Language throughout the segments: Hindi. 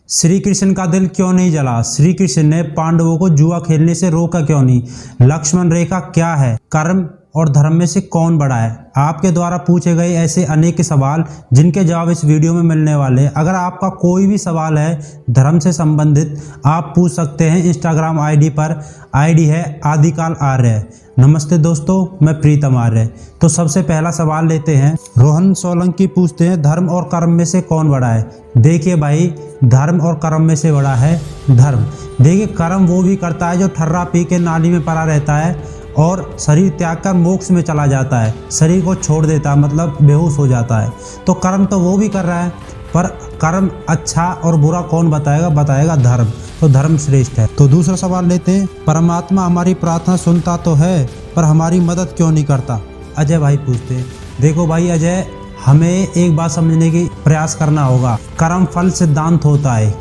श्री कृष्ण का दिल क्यों नहीं जला? श्री कृष्ण ने पांडवों को जुआ खेलने से रोका क्यों नहीं? लक्ष्मण रेखा क्या है? कर्म और धर्म में से कौन बड़ा है? आपके द्वारा पूछे गए ऐसे अनेक सवाल जिनके जवाब इस वीडियो में मिलने वाले हैं। अगर आपका कोई भी सवाल है धर्म से संबंधित, आप पूछ सकते हैं इंस्टाग्राम आईडी पर। आईडी है आदिकाल आर्य। नमस्ते दोस्तों, मैं प्रीतम आर्य। तो सबसे पहला सवाल लेते हैं। रोहन सोलंकी पूछते हैं, धर्म और कर्म में से कौन बड़ा है? देखिए भाई, धर्म और कर्म में से बड़ा है धर्म। देखिए, कर्म वो भी करता है जो ठर्रा पी के नाली में पड़ा रहता है और शरीर त्याग कर मोक्ष में चला जाता है, शरीर को छोड़ देता है, मतलब बेहोश हो जाता है। तो कर्म तो वो भी कर रहा है, पर कर्म अच्छा और बुरा कौन बताएगा? बताएगा धर्म। तो धर्म श्रेष्ठ है। तो दूसरा सवाल लेते हैं। परमात्मा हमारी प्रार्थना सुनता तो है, पर हमारी मदद क्यों नहीं करता? अजय भाई पूछते हैं। देखो भाई अजय, हमें एक बात समझने की प्रयास करना होगा। कर्म फल सिद्धांत होता है।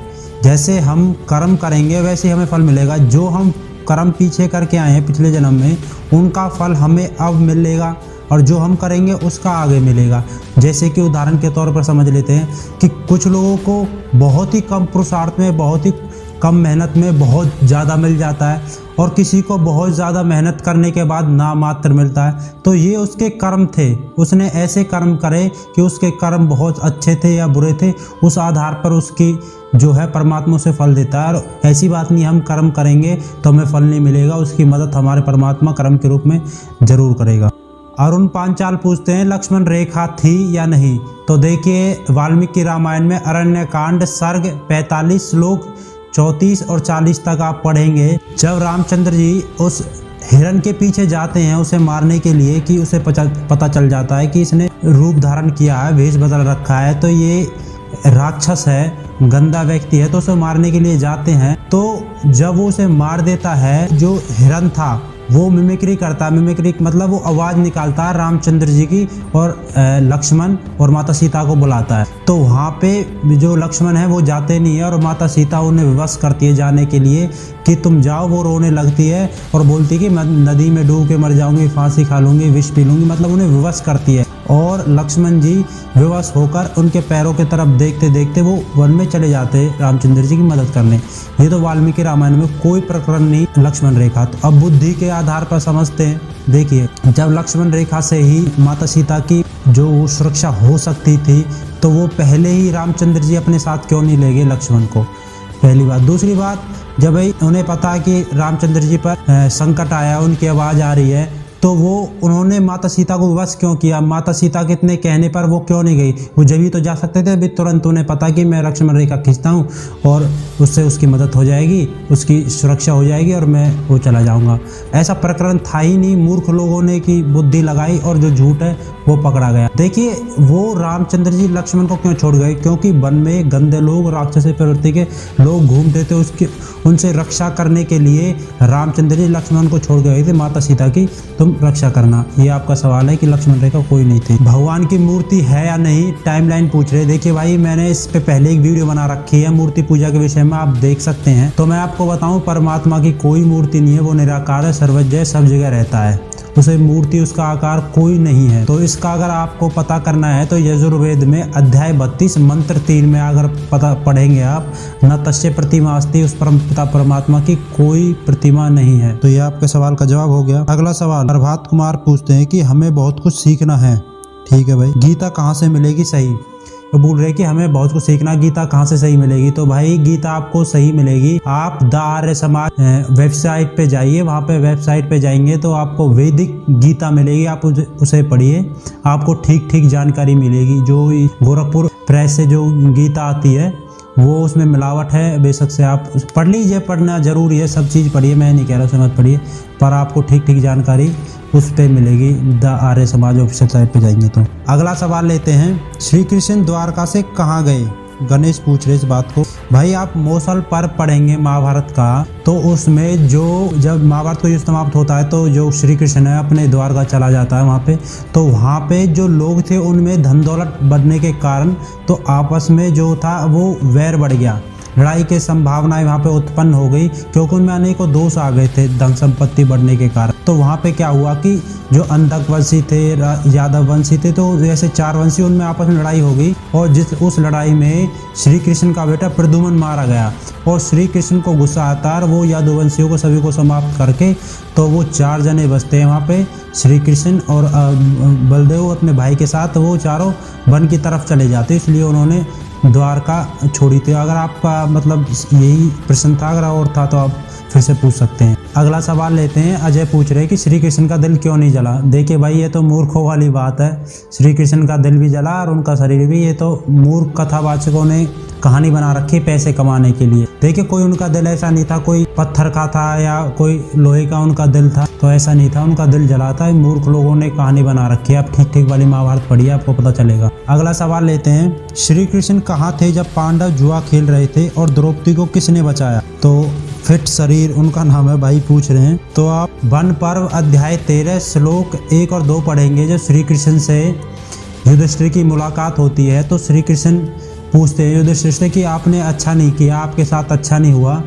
जैसे हम कर्म करेंगे वैसे हमें फल मिलेगा। जो हम कर्म पीछे करके आए हैं पिछले जन्म में, उनका फल हमें अब मिलेगा और जो हम करेंगे उसका आगे मिलेगा। जैसे कि उदाहरण के तौर पर समझ लेते हैं कि कुछ लोगों को बहुत ही कम पुरुषार्थ में, बहुत ही कम मेहनत में बहुत ज़्यादा मिल जाता है और किसी को बहुत ज़्यादा मेहनत करने के बाद नामात्र मिलता है। तो ये उसके कर्म थे। उसने ऐसे कर्म करे कि उसके कर्म बहुत अच्छे थे या बुरे थे, उस आधार पर उसकी जो है परमात्मा उसे फल देता है। और ऐसी बात नहीं हम कर्म करेंगे तो हमें फल नहीं मिलेगा, उसकी मदद हमारे परमात्मा कर्म के रूप में ज़रूर करेगा। अरुण पांचाल पूछते हैं, लक्ष्मण रेखा थी या नहीं? तो देखिए, वाल्मीकि रामायण में अरण्यकांड सर्ग 45 श्लोक 34 और 40 तक आप पढ़ेंगे। जब रामचंद्र जी उस हिरण के पीछे जाते हैं उसे मारने के लिए, कि उसे पता चल जाता है कि इसने रूप धारण किया है, वेश बदल रखा है, तो ये राक्षस है, गंदा व्यक्ति है, तो उसे मारने के लिए जाते हैं। तो जब वो उसे मार देता है, जो हिरण था वो मिमिक्री करता है। मिमिक्री मतलब वो आवाज़ निकालता है रामचंद्र जी की, और लक्ष्मण और माता सीता को बुलाता है। तो वहाँ पे जो लक्ष्मण है वो जाते नहीं है और माता सीता उन्हें विवश करती है जाने के लिए कि तुम जाओ। वो रोने लगती है और बोलती है कि मैं नदी में डूब के मर जाऊंगी, फांसी खा लूंगी, विष पी लूंगी, मतलब उन्हें विवश करती है। और लक्ष्मण जी विवश होकर उनके पैरों की तरफ देखते देखते वो वन में चले जाते हैं रामचंद्र जी की मदद करने। ये तो वाल्मीकि रामायण में कोई प्रकरण नहीं लक्ष्मण रेखा। तो अब बुद्धि के आधार पर समझते हैं। देखिए, जब लक्ष्मण रेखा से ही माता सीता की जो सुरक्षा हो सकती थी, तो वो पहले ही रामचंद्र जी अपने साथ क्यों नहीं ले गए लक्ष्मण को? पहली बात। दूसरी बात, जब उन्हें पता कि रामचंद्र जी पर संकट आया, उनकी आवाज़ आ रही है, तो वो उन्होंने माता सीता को विवश क्यों किया? माता सीता के इतने कहने पर वो क्यों नहीं गई? वो जब ही तो जा सकते थे। अभी तुरंत उन्हें पता कि मैं लक्ष्मण रेखा खींचता हूँ और उससे उसकी मदद हो जाएगी, उसकी सुरक्षा हो जाएगी और मैं वो चला जाऊँगा। ऐसा प्रकरण था ही नहीं। मूर्ख लोगों ने की बुद्धि लगाई और जो झूठ है वो पकड़ा गया। देखिए, वो रामचंद्र जी लक्ष्मण को क्यों छोड़ गए? क्योंकि वन में गंदे लोग, राक्षसी प्रवृत्ति के लोग घूमते थे। उनसे रक्षा करने के लिए रामचंद्र जी लक्ष्मण को छोड़ गए थे माता सीता की, तुम रक्षा करना। ये आपका सवाल है कि लक्ष्मण रेखा कोई नहीं थी। भगवान की मूर्ति है या नहीं, टाइमलाइन पूछ रहे। देखिए भाई, मैंने इस पे पहले एक वीडियो बना रखी है मूर्ति पूजा के विषय में, आप देख सकते हैं। तो मैं आपको बताऊं, परमात्मा की कोई मूर्ति नहीं है। वो निराकार है, सर्वज्ञ है, सब जगह रहता है। उसे मूर्ति, उसका आकार कोई नहीं है। तो इसका अगर आपको पता करना है तो यजुर्वेद में अध्याय 32 मंत्र 3 में अगर पता पढ़ेंगे आप, न तस्य प्रतिमा अस्ति, उस परम पिता परमात्मा की कोई प्रतिमा नहीं है। तो ये आपके सवाल का जवाब हो गया। अगला सवाल प्रभात कुमार पूछते हैं कि हमें बहुत कुछ सीखना है। ठीक है भाई, गीता कहाँ से मिलेगी सही? तो बोल रहे कि हमें बहुत कुछ सीखना, गीता कहाँ से सही मिलेगी? तो भाई, गीता आपको सही मिलेगी। आप द आर्य समाज वेबसाइट पे जाइए। वहाँ पे वेबसाइट पे जाएंगे तो आपको वैदिक गीता मिलेगी। आप उसे पढ़िए, आपको ठीक ठीक जानकारी मिलेगी। जो गोरखपुर प्रेस से जो गीता आती है वो उसमें मिलावट है। बेशक से आप पढ़ लीजिए, पढ़ना जरूरी है, सब चीज़ पढ़िए, मैं नहीं कह रहा उसे मत पढ़िए, पर आपको ठीक ठीक जानकारी उस पे मिलेगी the Arya Samaj official site पे जाएंगे तो। अगला सवाल लेते हैं। श्री कृष्ण द्वारका से कहाँ गए? गणेश पूछ रहे इस बात को। भाई, आप मौसल पर पढ़ेंगे महाभारत का, तो उसमें जो जब महाभारत को युद्ध समाप्त होता है तो जो श्री कृष्ण है अपने द्वारका चला जाता है वहाँ पे। तो वहाँ पे जो लोग थे उनमें धन दौलत बढ़ने के कारण तो आपस में जो था वो वैर बढ़ गया। लड़ाई की संभावनाएं वहाँ पे उत्पन्न हो गई, क्योंकि उनमें अनेकों दोष आ गए थे धन संपत्ति बढ़ने के कारण। तो वहाँ पे क्या हुआ कि जो अंधक वंशी थे, यादव वंशी थे, तो जैसे 4 वंशी उनमें आपस में लड़ाई हो गई और उस लड़ाई में श्री कृष्ण का बेटा प्रद्युम्न मारा गया। और श्री कृष्ण को गुस्सा आता है, वो यादव वंशियों को सभी को समाप्त करके तो वो 4 जने बचते हैं वहाँ पे, श्री कृष्ण और बलदेव अपने भाई के साथ वो चारों वन की तरफ चले जाते, इसलिए उन्होंने द्वारका छोड़ी थी। अगर आपका मतलब यही प्रश्न था, अगर और था तो आप फिर से पूछ सकते हैं। अगला सवाल लेते हैं। अजय पूछ रहे हैं कि श्री कृष्ण का दिल क्यों नहीं जला। देखिए भाई, ये तो मूर्खों वाली बात है। श्री कृष्ण का दिल भी जला और उनका शरीर भी। ये तो मूर्ख कथावाचकों ने कहानी बना रखी पैसे कमाने के लिए। देखिए, कोई उनका दिल ऐसा नहीं था, कोई पत्थर का था या कोई लोहे का उनका दिल था, तो ऐसा नहीं था, उनका दिल जला था। मूर्ख लोगों ने कहानी बना रखी है। आप ठीक ठीक वाली महाभारत पढ़िए, आपको पता चलेगा। अगला सवाल लेते हैं। श्री कृष्ण कहाँ थे जब पांडव जुआ खेल रहे थे और द्रौपदी को किसने बचाया। तो फिट शरीर उनका नाम है भाई, पूछ रहे हैं। तो आप वन पर्व अध्याय 13 श्लोक 1 और 2 पढ़ेंगे। जब श्री कृष्ण से युधिष्ठिर की मुलाकात होती है तो श्री कृष्ण पूछते हैं युधिष्ठिर से कि आपने अच्छा नहीं किया, आपके साथ अच्छा नहीं हुआ,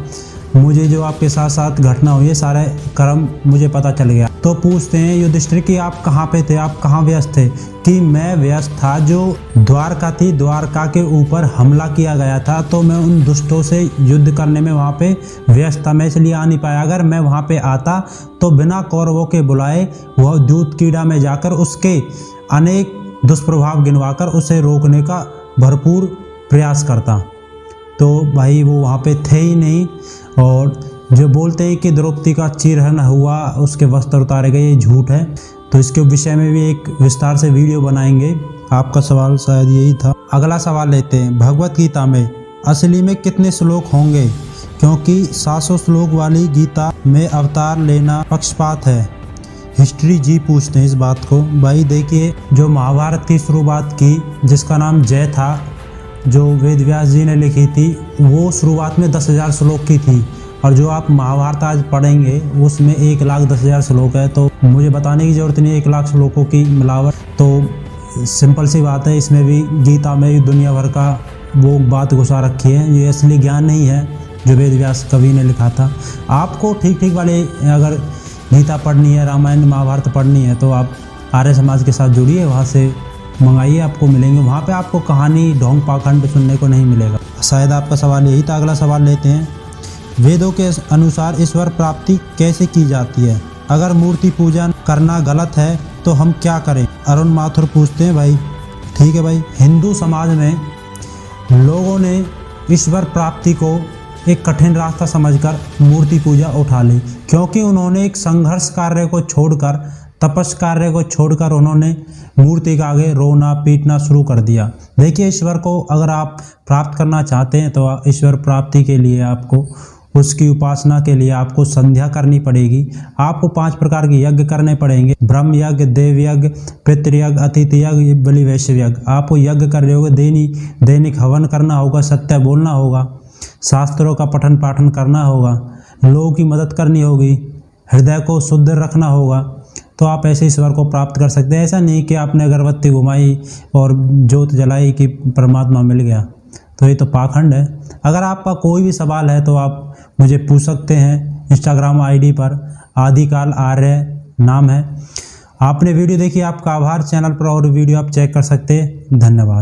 मुझे जो आपके साथ साथ घटना हुई है सारे कर्म मुझे पता चल गया। तो पूछते हैं युधिष्ठिर कि आप कहाँ पे थे, आप कहाँ व्यस्त थे। कि मैं व्यस्त था, जो द्वारका थी, द्वारका के ऊपर हमला किया गया था, तो मैं उन दुष्टों से युद्ध करने में वहाँ पे व्यस्त था, मैं इसलिए आ नहीं पाया। अगर मैं वहाँ पे आता तो बिना कौरवों के बुलाए वह दूत कीड़ा में जाकर उसके अनेक दुष्प्रभाव गिनवाकर उसे रोकने का भरपूर प्रयास करता। तो भाई वो वहाँ पे थे ही नहीं। और जो बोलते हैं कि द्रौपदी का चीरहरण हुआ, उसके वस्त्र उतारे गए, ये झूठ है। तो इसके विषय में भी एक विस्तार से वीडियो बनाएंगे। आपका सवाल शायद यही था। अगला सवाल लेते हैं। भगवत गीता में असली में कितने श्लोक होंगे, क्योंकि 700 श्लोक वाली गीता में अवतार लेना पक्षपात है। हिस्ट्री जी पूछते हैं इस बात को। भाई देखिए, जो महाभारत की शुरुआत की, जिसका नाम जय था, जो वेद व्यास जी ने लिखी थी, वो शुरुआत में 10,000 श्लोक की थी। और जो आप महाभारत आज पढ़ेंगे उसमें 1,10,000 श्लोक है। तो मुझे बताने की ज़रूरत नहीं है 1,00,000 श्लोकों की मिलावट। तो सिंपल सी बात है, इसमें भी गीता में भी दुनिया भर का वो बात घुसा रखी है। ये असली ज्ञान नहीं है जो वेद व्यास कवि ने लिखा था। आपको ठीक ठीक वाले अगर गीता पढ़नी है, रामायण महाभारत पढ़नी है, तो आप आर्य समाज के साथ जुड़िए, वहाँ से मंगाइए, आपको मिलेंगे। वहाँ पे आपको कहानी ढोंग पाखंड सुनने को नहीं मिलेगा। शायद आपका सवाल यही था। अगला सवाल लेते हैं। वेदों के अनुसार ईश्वर प्राप्ति कैसे की जाती है। अगर मूर्ति पूजन करना गलत है तो हम क्या करें। अरुण माथुर पूछते हैं। भाई ठीक है भाई, हिंदू समाज में लोगों ने ईश्वर प्राप्ति को एक कठिन रास्ता समझकर मूर्ति पूजा उठा ली, क्योंकि उन्होंने एक संघर्ष कार्य को छोड़कर, तपस कार्य को छोड़कर उन्होंने मूर्ति के आगे रोना पीटना शुरू कर दिया। देखिए, ईश्वर को अगर आप प्राप्त करना चाहते हैं तो ईश्वर प्राप्ति के लिए आपको, उसकी उपासना के लिए आपको संध्या करनी पड़ेगी। आपको 5 प्रकार के यज्ञ करने पड़ेंगे। ब्रह्म यज्ञ, देव यज्ञ, पितृयज्ञ, अतिथि यज्ञ, बलि वैश्य यज्ञ। आपको यज्ञ कर रहे होगे, दैनिक हवन करना होगा, सत्य बोलना होगा, शास्त्रों का पठन पाठन करना होगा, लोगों की मदद करनी होगी, हृदय को शुद्ध रखना होगा। तो आप ऐसे ईश्वर को प्राप्त कर सकते हैं। ऐसा नहीं कि आपने अगरबत्ती घुमाई और ज्योत जलाई कि परमात्मा मिल गया, तो ये तो पाखंड है। अगर आपका कोई भी सवाल है तो आप मुझे पूछ सकते हैं। इंस्टाग्राम आईडी पर आदिकाल आर्य नाम है। आपने वीडियो देखी, आपका आभार। चैनल पर और वीडियो आप चेक कर सकते हैं। धन्यवाद।